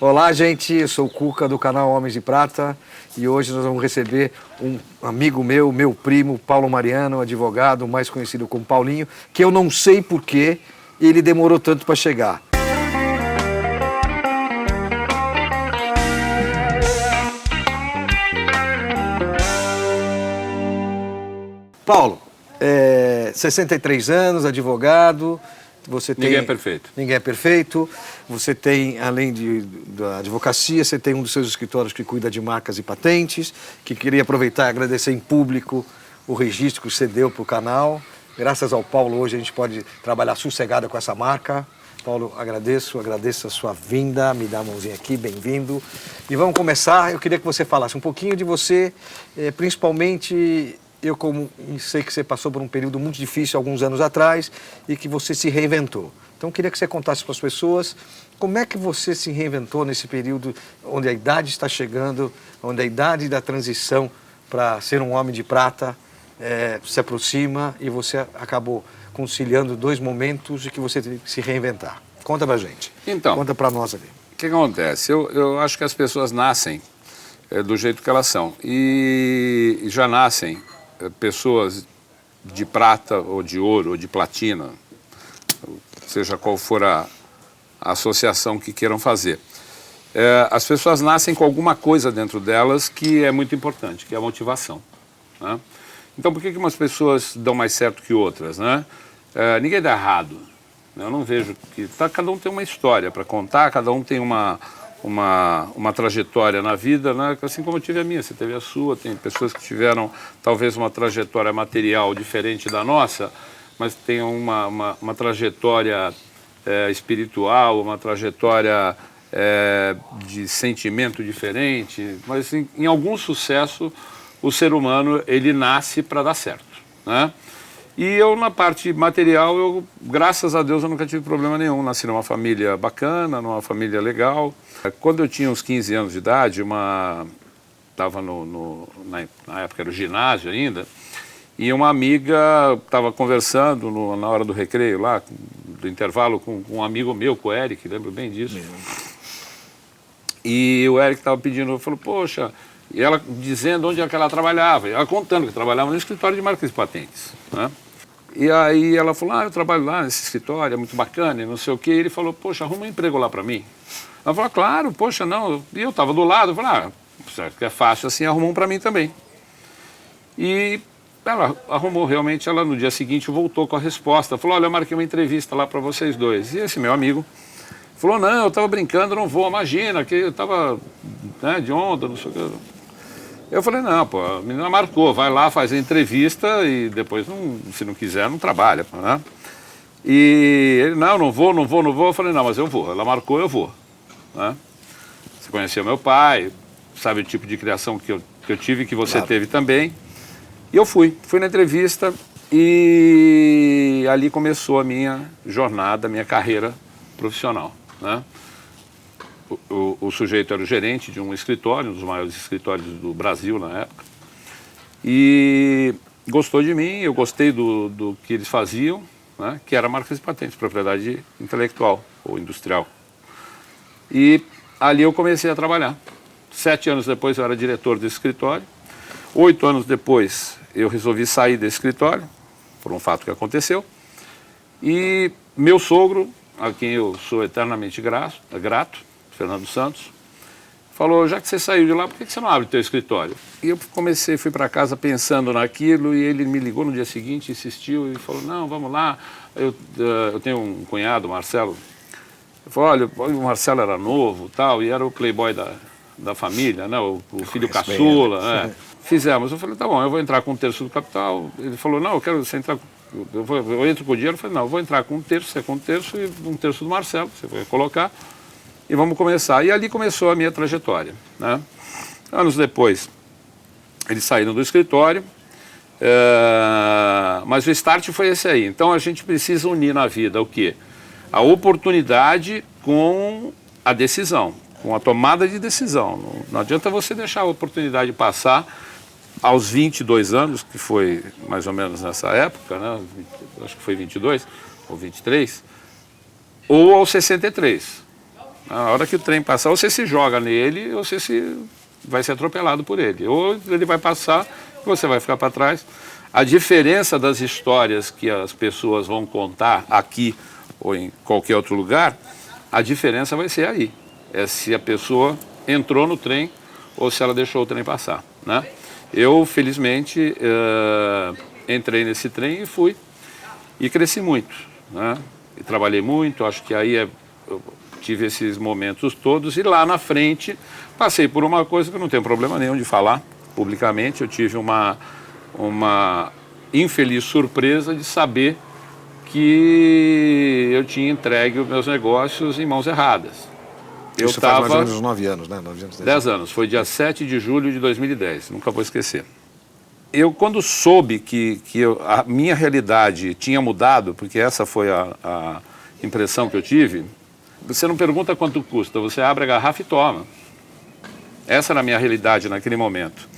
Olá, gente, eu sou o Cuca do canal Homens de Prata e hoje nós vamos receber um amigo meu primo, Paulo Mariano, advogado, mais conhecido como Paulinho, que eu não sei por que ele demorou tanto para chegar. Paulo, 63 anos, advogado. Ninguém é perfeito. Ninguém é perfeito. Você tem, além da advocacia, você tem um dos seus escritórios que cuida de marcas e patentes, que queria aproveitar e agradecer em público o registro que você deu para o canal. Graças ao Paulo, hoje a gente pode trabalhar sossegado com essa marca. Paulo, agradeço a sua vinda, me dá a mãozinha aqui, bem-vindo. E vamos começar, eu queria que você falasse um pouquinho de você, principalmente... Eu sei que você passou por um período muito difícil alguns anos atrás e que você se reinventou. Então, eu queria que você contasse para as pessoas como é que você se reinventou nesse período onde a idade está chegando, onde a idade da transição para ser um homem de prata se aproxima e você acabou conciliando dois momentos de que você teve que se reinventar. Conta para a gente. Então, conta para nós ali. O que acontece? Eu acho que as pessoas nascem do jeito que elas são e já nascem pessoas de prata ou de ouro ou de platina, seja qual for a associação que queiram fazer. As pessoas nascem com alguma coisa dentro delas que é muito importante, que é a motivação, né? Então, por que umas pessoas dão mais certo que outras, né? Ninguém dá errado. Eu não vejo que... cada um tem uma história para contar, cada um tem uma trajetória na vida, né? Assim como eu tive a minha, você teve a sua, tem pessoas que tiveram talvez uma trajetória material diferente da nossa, mas tem uma trajetória espiritual, uma trajetória de sentimento diferente, mas em algum sucesso o ser humano ele nasce para dar certo, né? E eu, na parte material, graças a Deus, eu nunca tive problema nenhum. Nasci numa família bacana, numa família legal. Quando eu tinha uns 15 anos de idade, estava na época era o ginásio ainda, e uma amiga estava conversando na hora do recreio, lá, do intervalo, com um amigo meu, com o Eric, lembro bem disso. E o Eric estava pedindo, falou, poxa... E ela dizendo onde é que ela trabalhava, ela contando que trabalhava no escritório de marcas e patentes, né? E aí ela falou, eu trabalho lá nesse escritório, é muito bacana, e não sei o quê. E ele falou, poxa, arruma um emprego lá para mim. Ela falou, claro, poxa, não. E eu estava do lado, eu falei, certo que é fácil assim, arruma um para mim também. E ela arrumou, realmente, ela no dia seguinte voltou com a resposta. Falou, olha, eu marquei uma entrevista lá para vocês dois. E esse meu amigo falou, não, eu estava brincando, não vou, imagina, que eu estava de onda, não sei o que. Eu falei, não, pô, a menina marcou, vai lá, faz a entrevista e depois, se não quiser, não trabalha, né? E ele, não vou. Eu falei, não, mas eu vou. Ela marcou, eu vou, né? Você conheceu meu pai, sabe o tipo de criação que eu tive, que você teve também. E eu fui na entrevista e ali começou a minha jornada, a minha carreira profissional, né? O sujeito era o gerente de um escritório, um dos maiores escritórios do Brasil na época, e gostou de mim, eu gostei do que eles faziam, né, que era marcas e patentes, propriedade intelectual ou industrial. E ali eu comecei a trabalhar. 7 anos depois eu era diretor desse escritório. 8 anos depois eu resolvi sair desse escritório, por um fato que aconteceu, e meu sogro, a quem eu sou eternamente grato, Fernando Santos, falou, já que você saiu de lá, por que você não abre o teu escritório? E eu fui para casa pensando naquilo, e ele me ligou no dia seguinte, insistiu, e falou, não, vamos lá, eu tenho um cunhado, Marcelo, ele falou, olha, o Marcelo era novo, tal, e era o playboy da família, né, o filho caçula, Fizemos, eu falei, tá bom, eu vou entrar com 1/3 do capital. Ele falou, não, eu quero você entrar, eu entro com o dinheiro. Eu falei, não, eu vou entrar com 1/3, você com 1/3 e 1/3 do Marcelo, você vai colocar. E vamos começar. E ali começou a minha trajetória, né? Anos depois, eles saíram do escritório, mas o start foi esse aí. Então, a gente precisa unir na vida o quê? A oportunidade com a decisão, com a tomada de decisão. Não adianta você deixar a oportunidade passar aos 22 anos, que foi mais ou menos nessa época, né? Acho que foi 22 ou 23, ou aos 63. A hora que o trem passar, ou você se joga nele, ou você vai ser atropelado por ele. Ou ele vai passar, você vai ficar para trás. A diferença das histórias que as pessoas vão contar aqui ou em qualquer outro lugar, a diferença vai ser aí. É se a pessoa entrou no trem ou se ela deixou o trem passar, né? Eu, felizmente, entrei nesse trem e fui. E cresci muito, né? E trabalhei muito, acho que aí eu tive esses momentos todos. E lá na frente, passei por uma coisa que eu não tenho problema nenhum de falar publicamente. Eu tive uma infeliz surpresa de saber que eu tinha entregue os meus negócios em mãos erradas. Isso faz mais ou menos 9 anos, né? 10 anos. Foi dia 7 de julho de 2010. Nunca vou esquecer. Eu, quando soube que a minha realidade tinha mudado, porque essa foi a impressão que eu tive, você não pergunta quanto custa, você abre a garrafa e toma. Essa era a minha realidade naquele momento.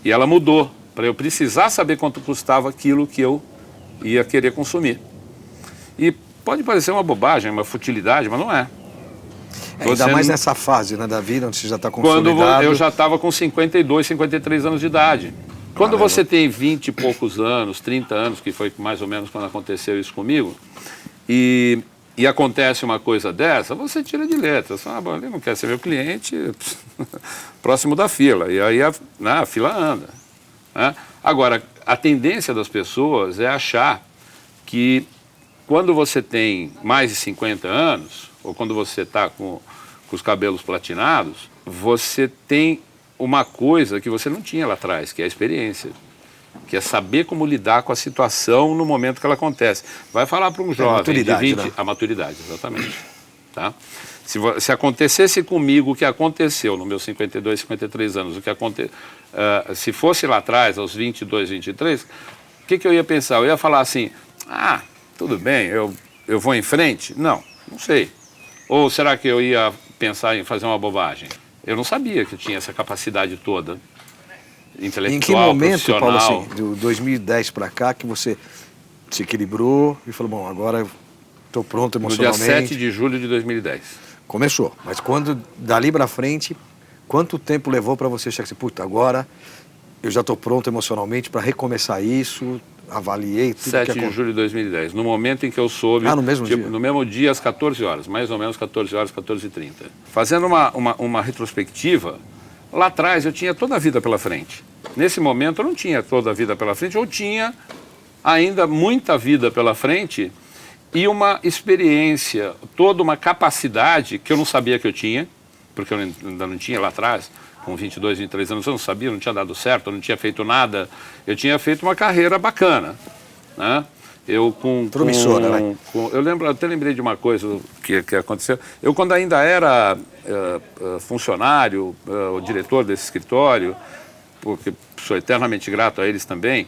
E ela mudou, para eu precisar saber quanto custava aquilo que eu ia querer consumir. E pode parecer uma bobagem, uma futilidade, mas não é. Ainda mais nessa fase, né, da vida, onde você já está consolidado. Quando eu já estava com 52, 53 anos de idade. Quando você tem 20 e poucos anos, 30 anos, que foi mais ou menos quando aconteceu isso comigo, e acontece uma coisa dessa, você tira de letra. Você fala, ele não quer ser meu cliente, próximo da fila. E aí a fila anda, né? Agora, a tendência das pessoas é achar que quando você tem mais de 50 anos, ou quando você está com os cabelos platinados, você tem uma coisa que você não tinha lá atrás, que é a experiência, que é saber como lidar com a situação no momento que ela acontece. Vai falar para um jovem de 20... Né? A maturidade, exatamente. Tá? Se acontecesse comigo o que aconteceu nos meus 52, 53 anos, se fosse lá atrás, aos 22, 23, o que eu ia pensar? Eu ia falar assim, tudo bem, eu vou em frente? Não sei. Ou será que eu ia pensar em fazer uma bobagem? Eu não sabia que eu tinha essa capacidade toda, intelectual, em que momento, profissional. Paulo, assim, de 2010 para cá, que você se equilibrou e falou, bom, agora eu estou pronto emocionalmente? No dia 7 de julho de 2010. Começou, mas quando, dali para frente, quanto tempo levou para você chegar assim, puta, agora eu já estou pronto emocionalmente para recomeçar isso, avaliei tudo 7 de julho de 2010, no momento em que eu soube... no mesmo dia? No mesmo dia, às 14 horas, mais ou menos 14 horas, 14h30. Fazendo uma retrospectiva, lá atrás eu tinha toda a vida pela frente. Nesse momento eu não tinha toda a vida pela frente, eu tinha ainda muita vida pela frente e uma experiência, toda uma capacidade que eu não sabia que eu tinha, porque eu ainda não tinha lá atrás, com 22, 23 anos, eu não sabia, não tinha dado certo, eu não tinha feito nada. Eu tinha feito uma carreira bacana, né? Promissora, né? Eu até lembrei de uma coisa que aconteceu. Eu, quando ainda era funcionário, o diretor desse escritório, porque sou eternamente grato a eles também,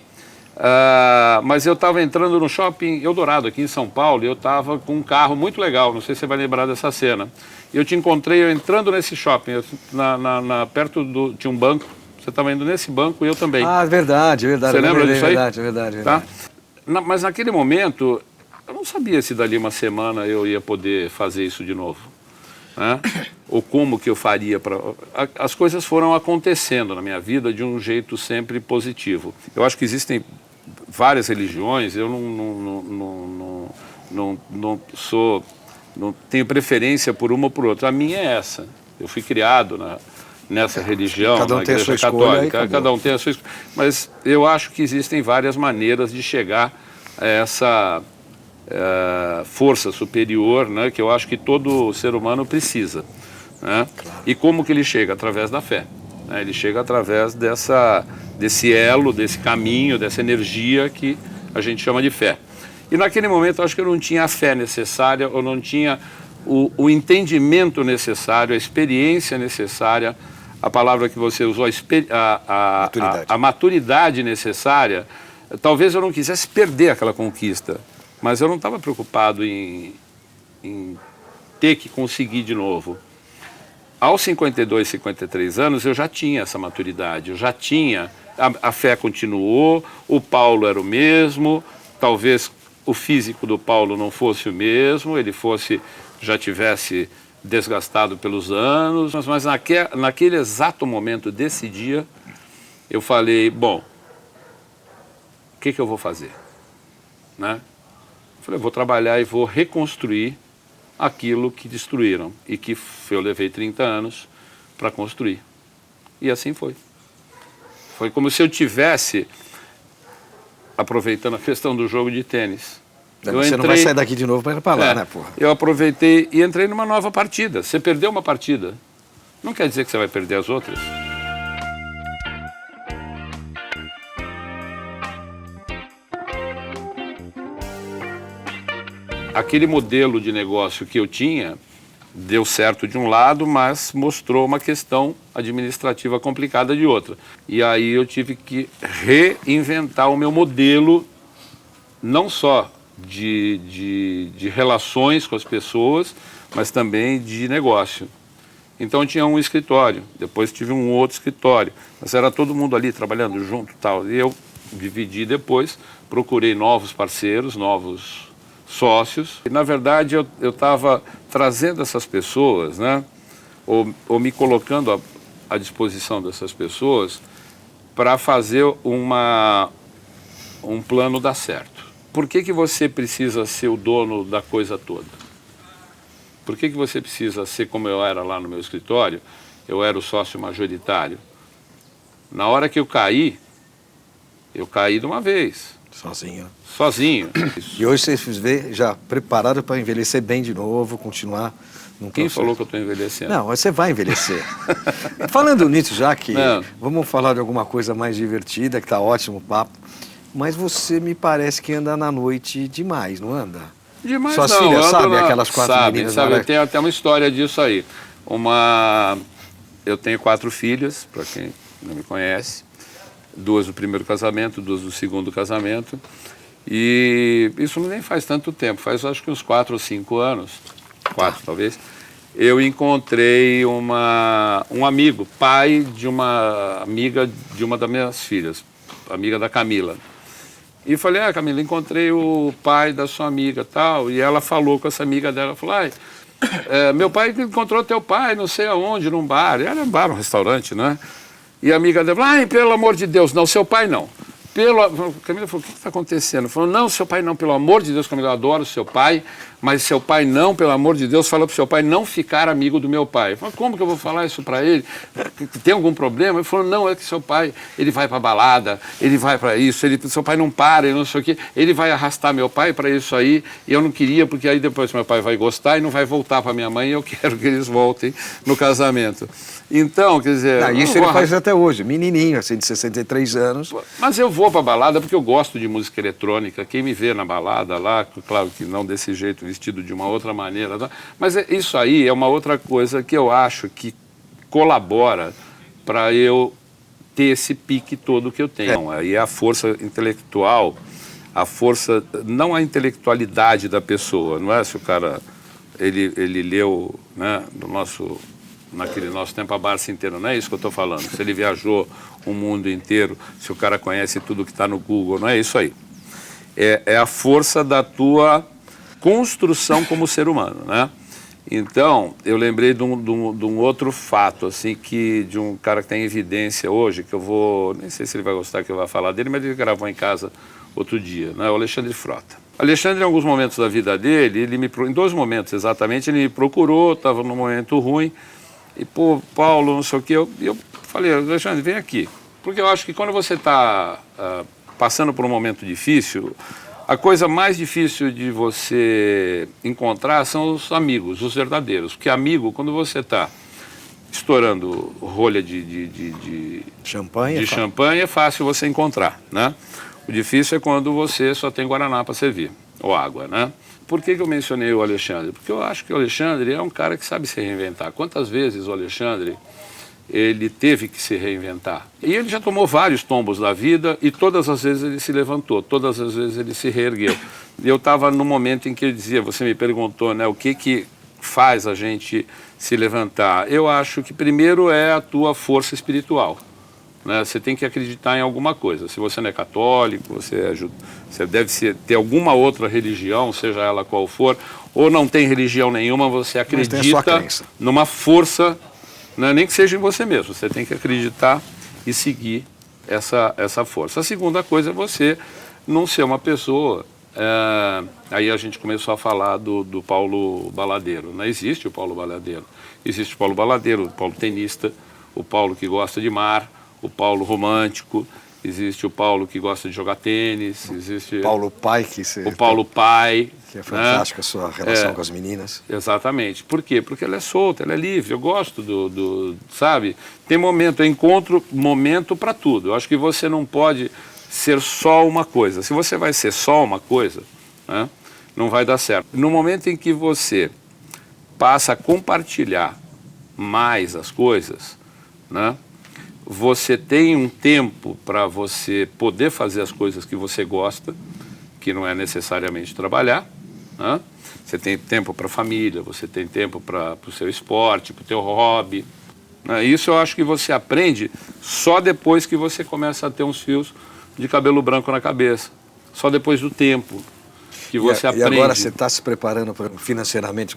mas eu estava entrando no shopping Eldorado, aqui em São Paulo, e eu estava com um carro muito legal, não sei se você vai lembrar dessa cena. Eu te encontrei eu entrando nesse shopping, perto tinha um banco, você estava indo nesse banco e eu também. Verdade. Você lembra disso aí? Verdade. Tá? Mas naquele momento, eu não sabia se dali uma semana eu ia poder fazer isso de novo, né? Ou como que eu faria para... As coisas foram acontecendo na minha vida de um jeito sempre positivo. Eu acho que existem várias religiões, eu não tenho preferência por uma ou por outra. A minha é essa. Eu fui criado nessa religião, cada um na tem Igreja a sua Católica. escolha, Cada um tem a sua escolha. Mas eu acho que existem várias maneiras de chegar a essa força superior, né, que eu acho que todo ser humano precisa, né? Claro. E como que ele chega? Através da fé, né? Ele chega através desse elo, desse caminho, dessa energia que a gente chama de fé. E naquele momento eu acho que eu não tinha a fé necessária, eu não tinha o entendimento necessário, a experiência necessária, a palavra que você usou, a maturidade necessária. Talvez eu não quisesse perder aquela conquista, mas eu não estava preocupado em ter que conseguir de novo. Aos 52, 53 anos, eu já tinha essa maturidade, eu já tinha, a fé continuou, o Paulo era o mesmo, talvez o físico do Paulo não fosse o mesmo, ele já tivesse desgastado pelos anos, mas naquele exato momento desse dia, eu falei, bom, o que eu vou fazer? Né? Falei, eu vou trabalhar e vou reconstruir aquilo que destruíram e que eu levei 30 anos para construir. E assim foi. Foi como se eu tivesse, aproveitando a questão do jogo de tênis. Você não vai sair daqui de novo para ir para lá, né, porra? Eu aproveitei e entrei numa nova partida. Você perdeu uma partida, não quer dizer que você vai perder as outras. Aquele modelo de negócio que eu tinha deu certo de um lado, mas mostrou uma questão administrativa complicada de outra. E aí eu tive que reinventar o meu modelo, não só de relações com as pessoas, mas também de negócio. Então eu tinha um escritório, depois tive um outro escritório, mas era todo mundo ali trabalhando junto e tal. E eu dividi depois, procurei novos parceiros, novos sócios. E, na verdade, eu estava trazendo essas pessoas, né, ou me colocando à disposição dessas pessoas para fazer um plano dar certo. Por que você precisa ser o dono da coisa toda? Por que você precisa ser como eu era lá no meu escritório? Eu era o sócio majoritário. Na hora que eu caí de uma vez. Sozinho. Sozinho. E hoje você se vê já preparado para envelhecer bem de novo, continuar num Quem processo. falou que eu estou envelhecendo? Não, você vai envelhecer. Falando nisso, já que Não. vamos falar de alguma coisa mais divertida, que está ótimo o papo, mas você me parece que anda na noite demais, não anda? Demais Suas não. filhas ando sabem, aquelas 4 meninas? Sabe, tem até uma história disso aí. Eu tenho 4 filhas, para quem não me conhece. 2 do primeiro casamento, 2 do segundo casamento. E isso nem faz tanto tempo, faz acho que uns 4 ou 5 anos, 4 talvez, eu encontrei um amigo, pai de uma amiga de uma das minhas filhas, amiga da Camila. E falei, Camila, encontrei o pai da sua amiga tal, e ela falou com essa amiga dela, falou, meu pai encontrou teu pai não sei aonde, num bar, era um bar, um restaurante, né? E a amiga dela falou, pelo amor de Deus, não, seu pai não. Camila falou, o que está acontecendo? Falou, não, seu pai não, pelo amor de Deus, Camila, eu adoro seu pai, mas seu pai não, pelo amor de Deus, fala para o seu pai não ficar amigo do meu pai. Eu falei, como que eu vou falar isso para ele? Tem algum problema? Ele falou, não, é que seu pai, ele vai para balada, ele vai para isso, seu pai não para, ele não sei o quê, ele vai arrastar meu pai para isso aí, e eu não queria, porque aí depois meu pai vai gostar e não vai voltar para minha mãe, e eu quero que eles voltem no casamento. Então, quer dizer... isso ele faz até hoje, menininho, assim, de 63 anos. Mas eu vou para balada porque eu gosto de música eletrônica. Quem me vê na balada lá, claro que não desse jeito, vestido de uma outra maneira, tá? Mas isso aí é uma outra coisa que eu acho que colabora para eu ter esse pique todo que eu tenho. Aí a força intelectual, não a intelectualidade da pessoa, não é se o cara, ele leu, né, naquele nosso tempo a Barça inteira, não é isso que eu estou falando. Se ele viajou o mundo inteiro, se o cara conhece tudo que está no Google, não é isso aí. É a força da tua construção como ser humano, né? Então, eu lembrei de um outro fato, assim, de um cara que tem evidência hoje, que eu vou, nem sei se ele vai gostar que eu vá falar dele, mas ele gravou em casa outro dia, né? O Alexandre Frota. Alexandre, em alguns momentos da vida dele, em 2 momentos exatamente, ele me procurou, estava num momento ruim, e, Paulo, não sei o quê, eu falei, Alexandre, vem aqui. Porque eu acho que quando você está passando por um momento difícil, a coisa mais difícil de você encontrar são os amigos, os verdadeiros. Porque amigo, quando você está estourando rolha de champanhe, é fácil você encontrar, né? O difícil é quando você só tem Guaraná para servir, ou água, né? Por que eu mencionei o Alexandre? Porque eu acho que o Alexandre é um cara que sabe se reinventar. Quantas vezes o Alexandre, ele teve que se reinventar? E ele já tomou vários tombos da vida e todas as vezes ele se levantou, todas as vezes ele se reergueu. E eu estava no momento em que ele dizia, você me perguntou, né, o que faz a gente se levantar? Eu acho que primeiro é a tua força espiritual. né? Você tem que acreditar em alguma coisa. Se você não é católico, você deve ter alguma outra religião, seja ela qual for, ou não tem religião nenhuma, você acredita numa força, né? Nem que seja em você mesmo. Você tem que acreditar e seguir essa força. A segunda coisa é você não ser uma pessoa... aí a gente começou a falar do Paulo Baladeiro. Não existe o Paulo Baladeiro. Existe o Paulo Baladeiro, o Paulo tenista, o Paulo que gosta de mar, o Paulo romântico, existe o Paulo que gosta de jogar tênis, existe... Paulo pai, o Paulo pai. Que é fantástico, né? A sua relação com as meninas. Exatamente. Por quê? Porque ela é solta, ela é livre. Eu gosto sabe? Tem momento, eu encontro momento para tudo. Eu acho que você não pode ser só uma coisa. Se você vai ser só uma coisa, né, não vai dar certo. No momento em que você passa a compartilhar mais as coisas, né, você tem um tempo para você poder fazer as coisas que você gosta, que não é necessariamente trabalhar, né? Você tem tempo para a família, você tem tempo para o seu esporte, para o teu hobby, né? Isso eu acho que você aprende só depois que você começa a ter uns fios de cabelo branco na cabeça, só depois do tempo que você aprende. E agora você está se preparando financeiramente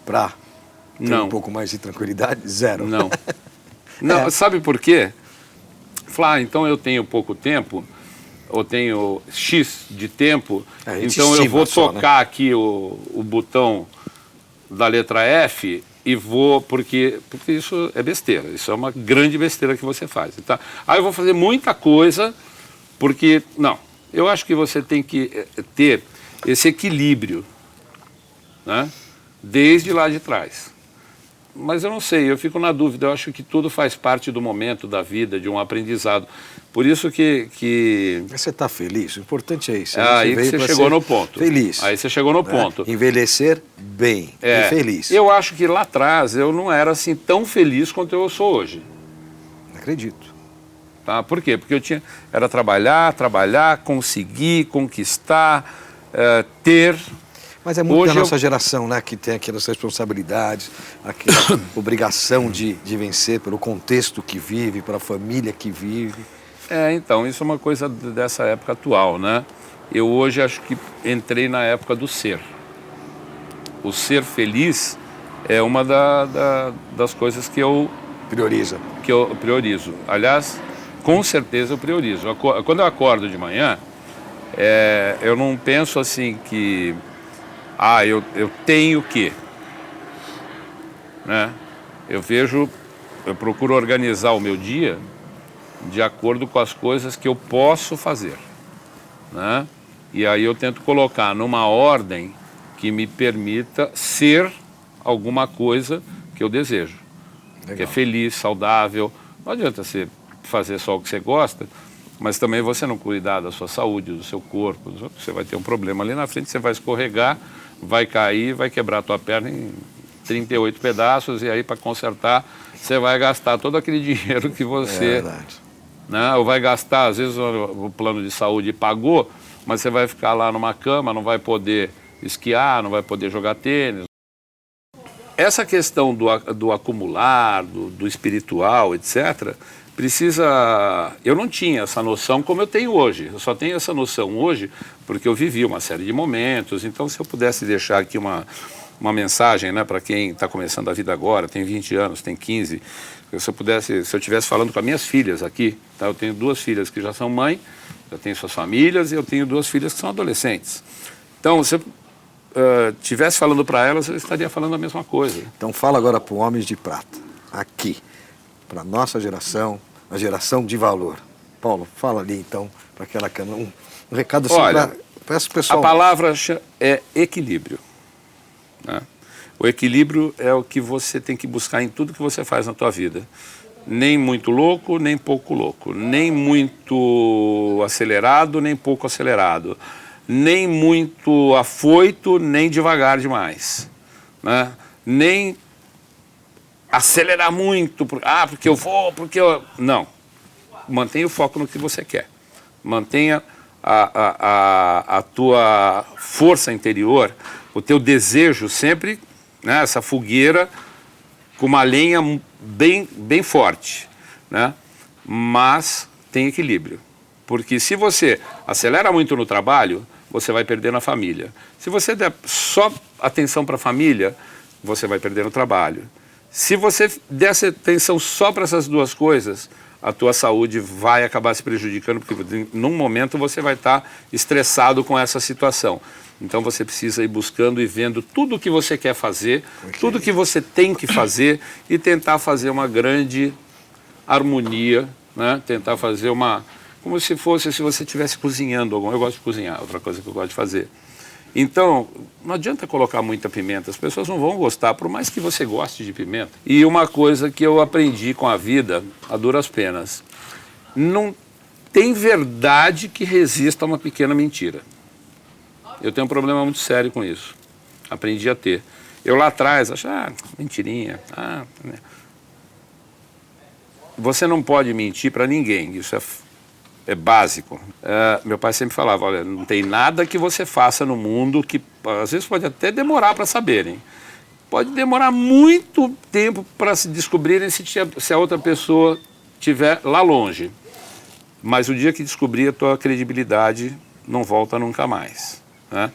para ter um pouco mais de tranquilidade? Zero. Não. Não, sabe por quê? Falar, então eu tenho pouco tempo, ou tenho X de tempo, então eu vou tocar aqui o botão da letra F e vou, porque isso é besteira, isso é uma grande besteira que você faz. Tá? Aí eu vou fazer muita coisa, porque, não, eu acho que você tem que ter esse equilíbrio, né? Desde lá de trás. Mas eu não sei, eu fico na dúvida, eu acho que tudo faz parte do momento da vida, de um aprendizado. Por isso que... Mas você está feliz? O importante é isso. Aí você chegou no ponto. Feliz. Aí você chegou no ponto. Envelhecer bem e feliz. Eu acho que lá atrás eu não era assim tão feliz quanto eu sou hoje. Acredito. Tá? Por quê? Porque era trabalhar, conseguir, conquistar, ter... Mas é muito da nossa geração, né, que tem aquelas responsabilidades, aquela obrigação de vencer pelo contexto que vive, pela família que vive. Então, isso é uma coisa dessa época atual, né? Eu hoje acho que entrei na época do ser. O ser feliz é uma das coisas que eu... Que eu priorizo. Aliás, com certeza eu priorizo. Quando eu acordo de manhã, eu não penso assim que... eu tenho que, né? Eu procuro organizar o meu dia de acordo com as coisas que eu posso fazer, né? E aí eu tento colocar numa ordem que me permita ser alguma coisa que eu desejo. Legal. Que é feliz, saudável. Não adianta você fazer só o que você gosta, mas também você não cuidar da sua saúde, do seu corpo. Você vai ter um problema ali na frente, você vai escorregar, vai cair, vai quebrar a tua perna em 38 pedaços, e aí para consertar você vai gastar todo aquele dinheiro que você... né, ou vai gastar, às vezes o plano de saúde pagou, mas você vai ficar lá numa cama, não vai poder esquiar, não vai poder jogar tênis. Essa questão do acumular, do espiritual, etc., precisa... Eu não tinha essa noção como eu tenho hoje. Eu só tenho essa noção hoje porque eu vivi uma série de momentos. Então, se eu pudesse deixar aqui uma mensagem, né, para quem está começando a vida agora, tem 20 anos, tem 15, se eu estivesse falando com as minhas filhas aqui, tá? Eu tenho 2 filhas que já são mãe, já têm suas famílias, e eu tenho 2 filhas que são adolescentes. Então, se eu estivesse falando para elas, eu estaria falando a mesma coisa. Então, fala agora para o Homens de Prata, aqui, para a nossa geração, a geração de valor. Paulo, fala ali então, para aquela câmera, um recado assim. Olha, para esse pessoal. A palavra é equilíbrio, né? O equilíbrio é o que você tem que buscar em tudo que você faz na tua vida. Nem muito louco, nem pouco louco. Nem muito acelerado, nem pouco acelerado. Nem muito afoito, nem devagar demais, né? Nem acelerar muito, porque eu vou, porque eu... Não. Mantenha o foco no que você quer. Mantenha a tua força interior, o teu desejo sempre, né, essa fogueira com uma lenha bem forte, né? mas tem equilíbrio. Porque se você acelera muito no trabalho, você vai perder na família. Se você der só atenção para a família, você vai perder no trabalho. Se você der essa atenção só para essas duas coisas, a tua saúde vai acabar se prejudicando, porque num momento você vai estar estressado com essa situação. Então você precisa ir buscando e vendo tudo o que você quer fazer, tudo o que você tem que fazer e tentar fazer uma grande harmonia, né? Tentar fazer uma... como se fosse se você estivesse cozinhando. Eu gosto de cozinhar, outra coisa que eu gosto de fazer. Então, não adianta colocar muita pimenta, as pessoas não vão gostar, por mais que você goste de pimenta. E uma coisa que eu aprendi com a vida, a duras penas, não tem verdade que resista a uma pequena mentira. Eu tenho um problema muito sério com isso. Aprendi a ter. Eu lá atrás achava, mentirinha. Né? Você não pode mentir para ninguém, isso é básico. Meu pai sempre falava, olha, não tem nada que você faça no mundo que, às vezes pode até demorar para saberem. Pode demorar muito tempo para se descobrirem se a outra pessoa estiver lá longe. Mas o dia que descobrir, a tua credibilidade não volta nunca mais. Né?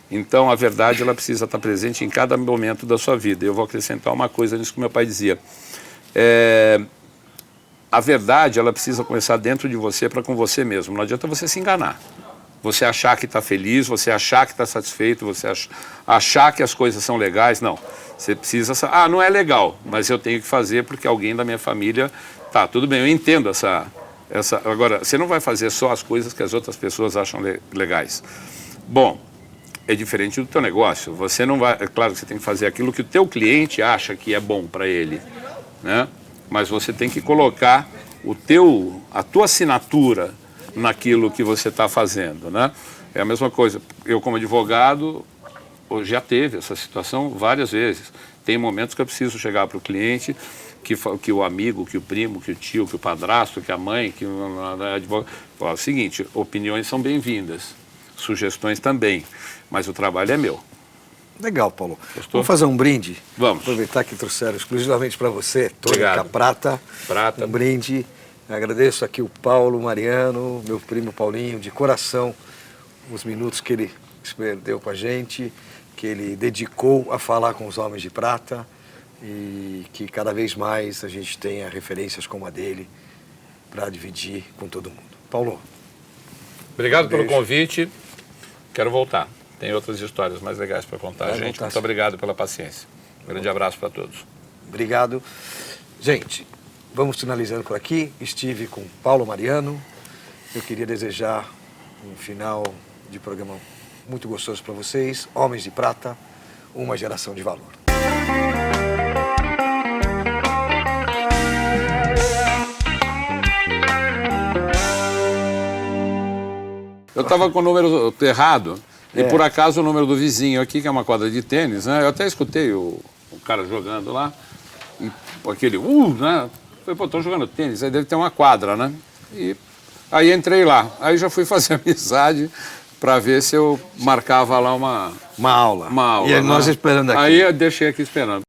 Então, a verdade ela precisa estar presente em cada momento da sua vida. Eu vou acrescentar uma coisa nisso que meu pai dizia. A verdade ela precisa começar dentro de você para com você mesmo. Não adianta você se enganar. Você achar que está feliz, você achar que está satisfeito, você achar que as coisas são legais. Não. Você precisa... não é legal, mas eu tenho que fazer porque alguém da minha família... Tá, tudo bem, eu entendo essa... Agora, você não vai fazer só as coisas que as outras pessoas acham legais. Bom, é diferente do teu negócio. Você não vai... É claro que você tem que fazer aquilo que o teu cliente acha que é bom para ele, né? Mas você tem que colocar a tua assinatura naquilo que você está fazendo, né? É a mesma coisa. Eu, como advogado, já teve essa situação várias vezes. Tem momentos que eu preciso chegar para o cliente, que o amigo, que o primo, que o tio, que o padrasto, que a mãe, que o advogado... Fala o seguinte, opiniões são bem-vindas, sugestões também, mas o trabalho é meu. Legal, Paulo. Gostou? Vamos fazer um brinde? Vamos. Aproveitar que trouxeram exclusivamente para você, Tônica Obrigado. Prata. Prata. Um brinde. Agradeço aqui o Paulo Mariano, meu primo Paulinho, de coração, os minutos que ele deu com a gente, que ele dedicou a falar com os homens de prata e que cada vez mais a gente tenha referências como a dele para dividir com todo mundo. Paulo. Obrigado pelo convite. Quero voltar. Tem outras histórias mais legais para contar, gente. Muito obrigado pela paciência. Um grande abraço para todos. Obrigado. Gente, vamos finalizando por aqui. Estive com Paulo Mariano. Eu queria desejar um final de programa muito gostoso para vocês. Homens de Prata, uma geração de valor. Eu estava com o número errado. E por acaso o número do vizinho aqui, que é uma quadra de tênis, né? Eu até escutei o cara jogando lá, e aquele, né? Falei, pô, tô jogando tênis, aí deve ter uma quadra, né? E aí entrei lá, aí já fui fazer amizade para ver se eu marcava lá uma aula. Uma aula. E nós esperando aqui. Aí eu deixei aqui esperando.